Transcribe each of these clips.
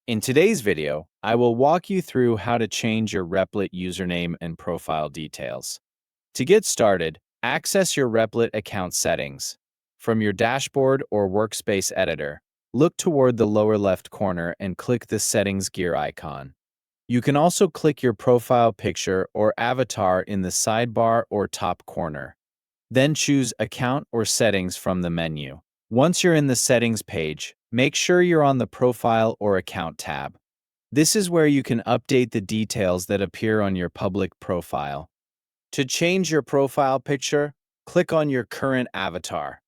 In today's video, I will walk you through how to change your Replit username and profile details. To get started, access your Replit account settings. From your dashboard or workspace editor, look toward the lower left corner and click the Settings gear icon. You can also click your profile picture or avatar in the sidebar or top corner. Then choose Account or Settings from the menu. Once you're in the Settings page, make sure you're on the Profile or Account tab. This is where you can update the details that appear on your public profile. To change your profile picture, click on your current avatar.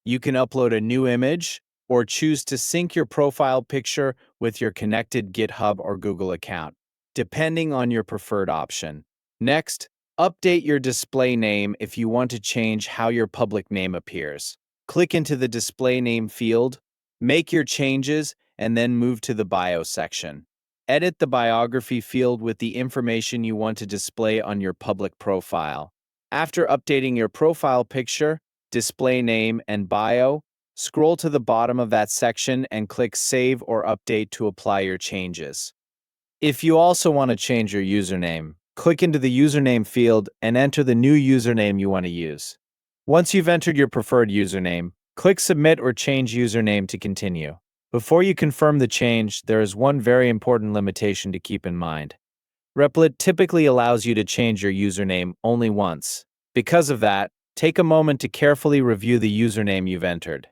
You can upload a new image or choose to sync your profile picture with your connected GitHub or Google account, depending on your preferred option. Next, update your display name if you want to change how your public name appears. Click into the display name field, make your changes, and then move to the bio section. Edit the biography field with the information you want to display on your public profile. After updating your profile picture, display name, and bio, scroll to the bottom of that section and click Save or Update to apply your changes. If you also want to change your username, click into the username field and enter the new username you want to use. Once you've entered your preferred username, click Submit or Change Username to continue. Before you confirm the change, there is one very important limitation to keep in mind. Replit typically allows you to change your username only once. Because of that, take a moment to carefully review the username you've entered.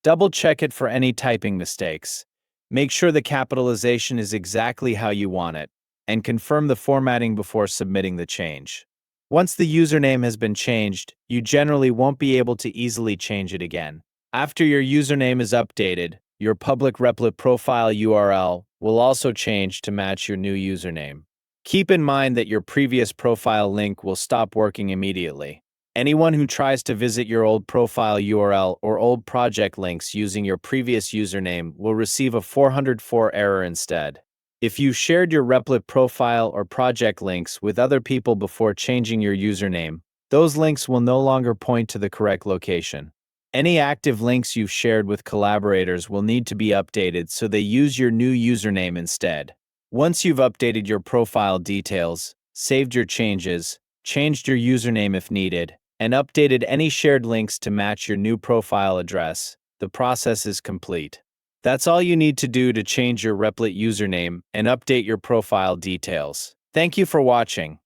Double-check it for any typing mistakes. Make sure the capitalization is exactly how you want it, and confirm the formatting before submitting the change. Once the username has been changed, you generally won't be able to easily change it again. After your username is updated, your public Replit profile URL will also change to match your new username. Keep in mind that your previous profile link will stop working immediately. Anyone who tries to visit your old profile URL or old project links using your previous username will receive a 404 error instead. If you shared your Replit profile or project links with other people before changing your username, those links will no longer point to the correct location. Any active links you've shared with collaborators will need to be updated so they use your new username instead. Once you've updated your profile details, saved your changes, changed your username if needed, and updated any shared links to match your new profile address, the process is complete. That's all you need to do to change your Replit username and update your profile details. Thank you for watching.